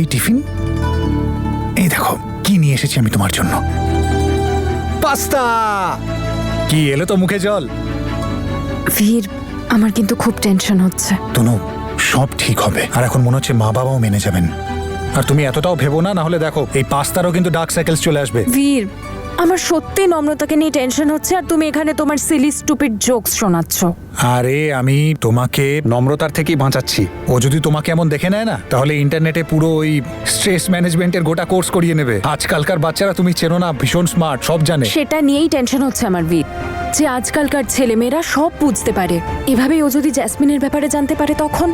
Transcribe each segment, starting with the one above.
এই টিফিন। এই দেখো কি নিয়ে এসেছি আমি তোমার জন্য, পাস্তা। কি এলো তো মুখে জল? বীর, আমার কিন্তু খুব টেনশন হচ্ছে। তনু, সব ঠিক হবে। আর এখন মনে হচ্ছে মা বাবাও মেনে যাবেন। আর তুমি এতটাও ভেবো না, না হলে দেখো এই পাস্তারও কিন্তু ডার্ক সাইকেলস চলে আসবে। বীর, আমার সত্যি নম্রতাকে নিয়ে টেনশন হচ্ছে, আর তুমি এখানে তোমার সিলি স্টুপিড জোকস শোনাচ্ছ। আরে আমি তোমাকে নম্রতার থেকেই বাঁচাচ্ছি। ও যদি তোমাকে এমন দেখে নেয় না, তাহলে ইন্টারনেটে পুরো ওই স্ট্রেস ম্যানেজমেন্টের গোটা কোর্স করিয়ে নেবে। আজকালকার বাচ্চারা তুমি চেনো না, ভীষণ স্মার্ট, সব জানে। সেটা নিয়েই টেনশন হচ্ছে আমার বীর, যে আজকালকার ছেলেমেয়েরা সব বুঝতে পারে। এভাবেই ও যদি জ্যাসমিনের ব্যাপারে জানতে পারে তখন।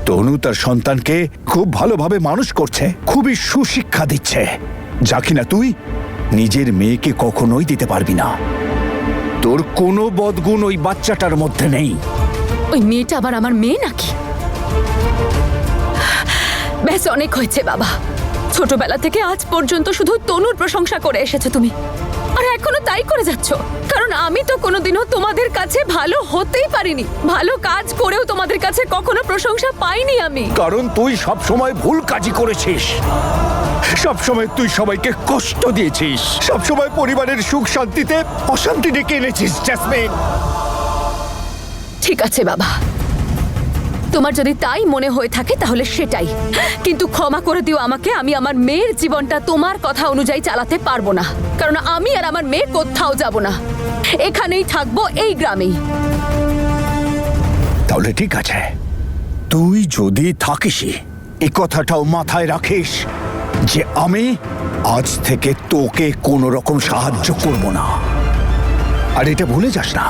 তনু তার সন্তানকে খুব ভালোভাবে মানুষ করছে, খুবই সুশিক্ষা দিচ্ছে, যা কিনা তুই নিজের মেয়েকে কখনোই দিতে পারবি না। তোর কোনো বদগুণ ওই বাচ্চাটার মধ্যে নেই। ওই মেয়েটা আবার আমার মেয়ে নাকি? ব্যাস, অনেক হয়েছে বাবা। ছোটবেলা থেকে আজ পর্যন্ত শুধু তনুর প্রশংসা করে এসেছো তুমি, আর এখনো তাই করে যাচ্ছ। কারণ আমি তো কোনোদিনও তোমাদের কাছে ভালো হতেই পারিনি, ভালো কাজ করেও তোমাদের কাছে কখনো প্রশংসা পাইনি আমি। কারণ তুই সব সময় ভুল কাজই করেছিস, সব সময় তুই সবাইকে কষ্ট দিয়েছিস, সব সময় পরিবারের সুখ শান্তিতে অশান্তি ডেকে এনেছিস জ্যাসমিন। ঠিক আছে বাবা, তোমার যদি তাই মনে হয়ে থাকে তাহলে সেটাই, কিন্তু ক্ষমা করে দিও আমাকে। আমি আমার মেয়ের জীবনটা তোমার কথা অনুযায়ী চালাতে পারবো না, কারণ আমি আর আমার মেয়ে কোথাও যাব না, এখানেই থাকবো, এই গ্রামেই। তাহলে ঠিক আছে, তুই যদি থাকিসই এই কথাটাও মাথায় রাখিস যে আমি আজ থেকে তোকে কোনো রকম সাহায্য করব না। আর এটা ভুলে যাস না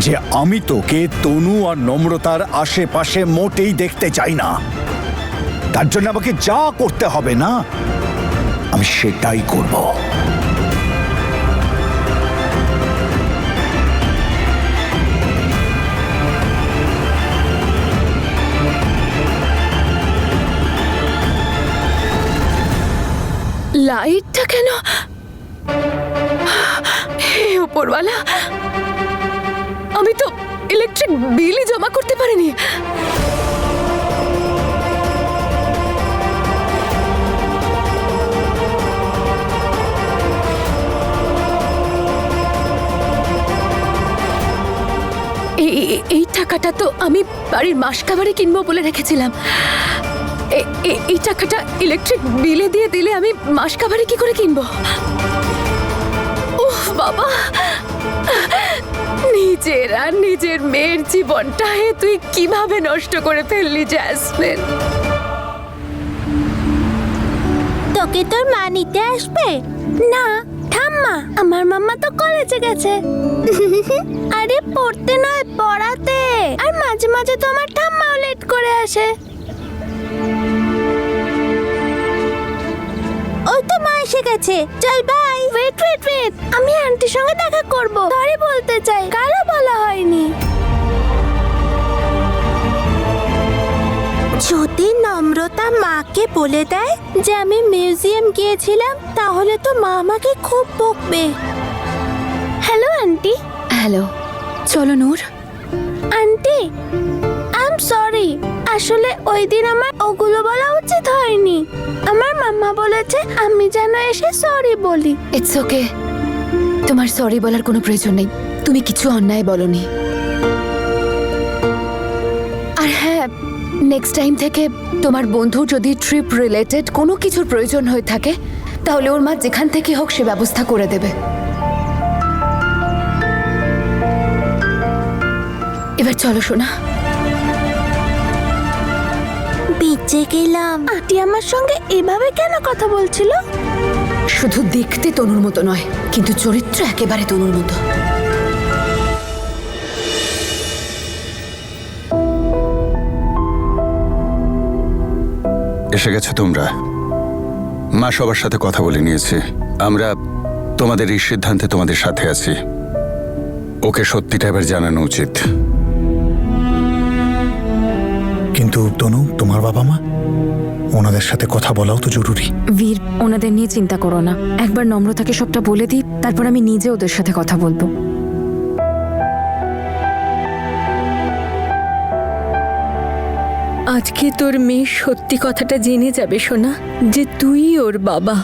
যে আমি তোকে তনু আর নম্রতার আশেপাশে মোটেই দেখতে চাই না। তার জন্য আমাকে যা করতে হবে না, আমি সেটাই করব। লাইটটা কেন? হে উপরওয়ালা, আমি তো ইলেকট্রিক বিলই জমা করতে পারিনি। এই টাকাটা তো আমি বাড়ির মাসকাবারি কিনবো বলে রেখেছিলাম। এই টাকাটা ইলেকট্রিক বিলে দিয়ে দিলে আমি মাসকাবারি কি করে কিনবো? উফ বাবা, নিজের আর নিজের মেয়ের জীবনটা তুই কিভাবে নষ্ট করে ফেললি জ্যাসমিন? তোকে তোর মা নিতে আসবে? না, ঠাম্মা, আমার মাম্মা তো কলেজে গেছে। আরে পড়তে নয়, পড়াতে। আর মাঝে মাঝে তো আমার ঠাম্মাও লেট করে আসে। ওই তো মা এসে গেছে, চল বাই। ওয়েট ওয়েট ওয়েট, আমি আন্টির সঙ্গে দেখা করব। সরি বলতে চাই, কারো বলা হয়নি। যদি নম্রতা মাকে বলে দেয় যে আমি মিউজিয়াম গিয়েছিলাম, তাহলে তো মা আমাকে খুব বকবে। Hello aunty. হ্যালো, চলো Noor. Aunty, I am sorry. আসলে ওই দিন আমার ওগুলো বলা উচিত হয়নি। আমার মাম্মা বলেছে আমি যেন এসে সরি বলি। ইটস ওকে, তোমার সরি বলার কোনো প্রয়োজন নেই। তুমি কিছু অন্যায় বলনি। আর হ্যাঁ, নেক্সট টাইম থেকে তোমার বন্ধু যদি ট্রিপ রিলেটেড কোনো কিছুর প্রয়োজন হয়ে থাকে, তাহলে ওর মা যেখান থেকে হোক সে ব্যবস্থা করে দেবে। এবার চলো শোনা। বেঁচে গেলাম। আন্টি আমার সঙ্গে এভাবে কেন কথা বলছিল? শুধু দেখতে তনুর মতো নয়, কিন্তু চরিত্র একেবারে তনুর মতো। এসে গেছো তোমরা। মা সবার সাথে কথা বলে নিয়েছে। আমরা তোমাদের এই সিদ্ধান্তে তোমাদের সাথে আছি। ওকে সত্যিটা এবার জানানো উচিত। কিন্তু তনু, তোমার বাবা মা, ওনাদের সাথে কথা বলাও তো জরুরি। বীর, ওনাদের নিয়ে চিন্তা করো না। একবার নম্রতাকে সবটা বলে দিই, তারপর আমি নিজে ওদের সাথে কথা বলবো। আজকে তোর মেয়ে সত্যি কথাটা জেনে যাবে সোনা, যে তুই ওর বাবা।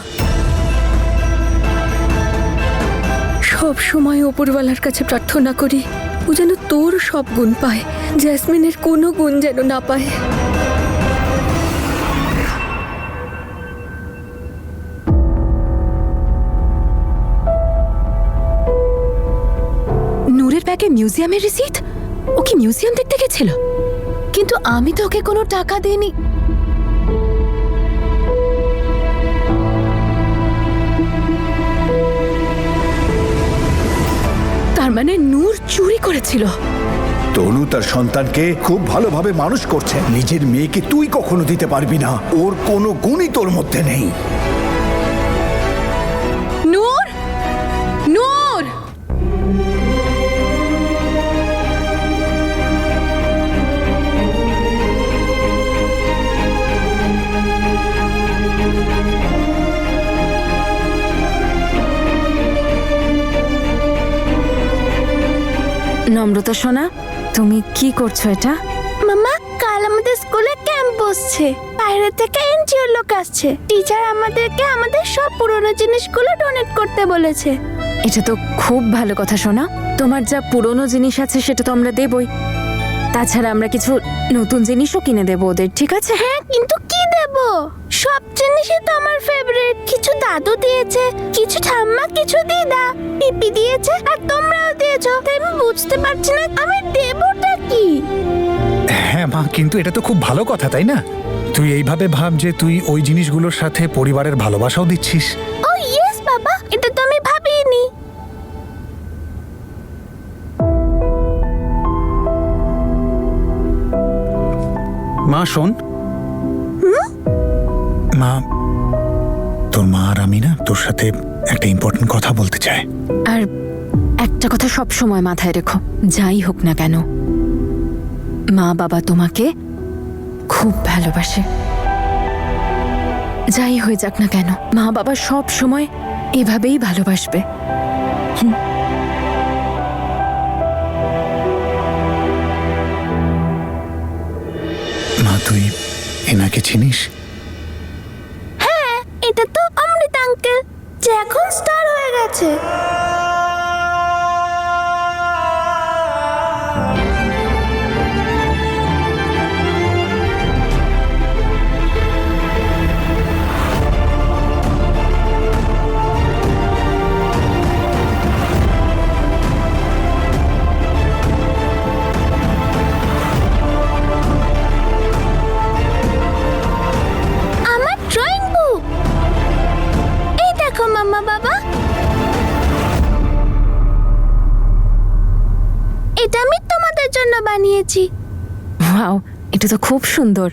সব সময় ওপরওয়ালার কাছে প্রার্থনা করি ও যেন তোর সব গুণ পায়, জ্যাসমিনের কোনো গুণ যেন না পায়। নূরের ব্যাগে মিউজিয়ামের রিসিট? ও কি মিউজিয়াম দেখতে গেছিল? কিন্তু আমি তো ওকে কোনো টাকা দিইনি। তার মানে নূর চুরি করেছিল। তনু তার সন্তানকে খুব ভালোভাবে মানুষ করছে। নিজের মেয়েকে তুই কখনো দিতে পারবি না, ওর কোনো গুণই তোর মধ্যে নেই। নূর, নূর! নম্রতা সোনা, তুমি কি করছো এটা? মামা, কাল আমাদের স্কুলে ক্যাম্প বসছে। বাইরে থেকে এনজিও লোক আসছে। টিচার আমাদেরকে আমাদের সব পুরনো জিনিসগুলো ডোনেট করতে বলেছে। এটা তো খুব ভালো কথা সোনা। তোমার যা পুরনো জিনিস আছে সেটা তো আমরা দেবই, তাছাড়া আমরা কিছু নতুন জিনিসও কিনে দেবো ওদের, ঠিক আছে? হ্যাঁ, কিন্তু কি দেব? সব জিনিসই তো আমার ফেভারিট। কিছু দাদু দিয়েছে, কিছু ঠাম্মা, কিছু দিদা, পিপি দিয়েছে, আর তোমরাও দিয়েছো। তাই আমি বুঝতে পারছি না আমি দেবটা কি। হ্যাঁ মা, কিন্তু এটা তো খুব ভালো কথা, তাই না? তুই এইভাবে ভাব যে তুই ওই জিনিসগুলোর সাথে পরিবারের ভালোবাসাও দিচ্ছিস। ও ইয়েস বাবা, এটা তো আমি ভাবিনি। মা শোন। মা, তোর মা আর আমি না তোর সাথে একটা ইম্পর্টেন্ট কথা বলতে চাই। আর একটা কথা সব সময় মাথায় রেখো, যাই হোক না কেন মা বাবা তোমাকে খুব ভালোবাসে। যাই হয়ে যাক না কেন মা বাবা সব সময় এভাবেই ভালোবাসবে। মা, তুই এনাকে চিনিস? হ্যাঁ, এটা তো অমৃত আঙ্কেল, যে এখন স্টার হয়ে গেছে। আমার ড্রয়িং বুক, এই দেখো মাম্মা বাবা, এটা আমি তোমাদের জন্য বানিয়েছি। ওয়াও, এটা তো খুব সুন্দর,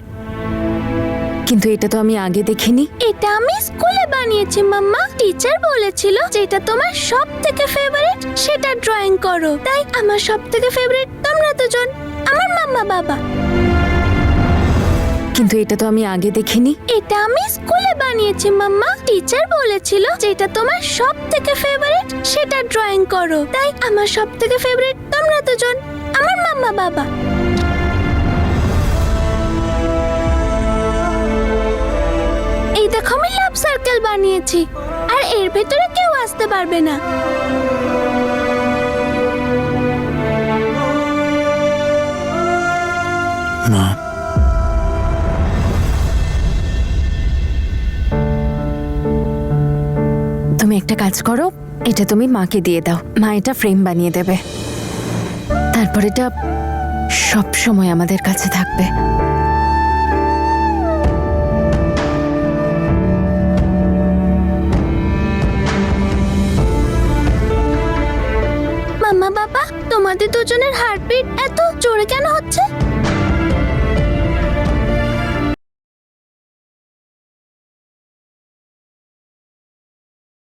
কিন্তু এটা তো আমি আগে দেখিনি। এটা আমি স্কুলে বানিয়েছি মাম্মা। টিচার বলেছিল যে এটা তোমার সব থেকে ফেভারিট, সেটা ড্রয়িং করো। তাই আমার সব থেকে ফেভারিট তোমরা দুজন, আমার মাম্মা বাবা। কিন্তু এটা তো আমি আগে দেখিনি। এটা আমি স্কুলে বানিয়েছি মাম্মা। টিচার বলেছিল যে এটা তোমার সব থেকে ফেভারিট, সেটা ড্রয়িং করো। তাই আমার সব থেকে ফেভারিট তোমরা দুজন, আমার মাম্মা বাবা। এই দেখো আমি লাভ সার্কেল বানিয়েছি, আর এর ভেতরে কেউ আসতে পারবে না। মা, তুমি একটা কাজ করো, এটা তুমি মাকে দিয়ে দাও, মা এটা ফ্রেম বানিয়ে দেবে। তারপর এটা সব সময় আমাদের কাছে থাকবে। মাম্মা বাবা, তোমাদের দুজনের হার্টবিট এত জোরে কেন হচ্ছে?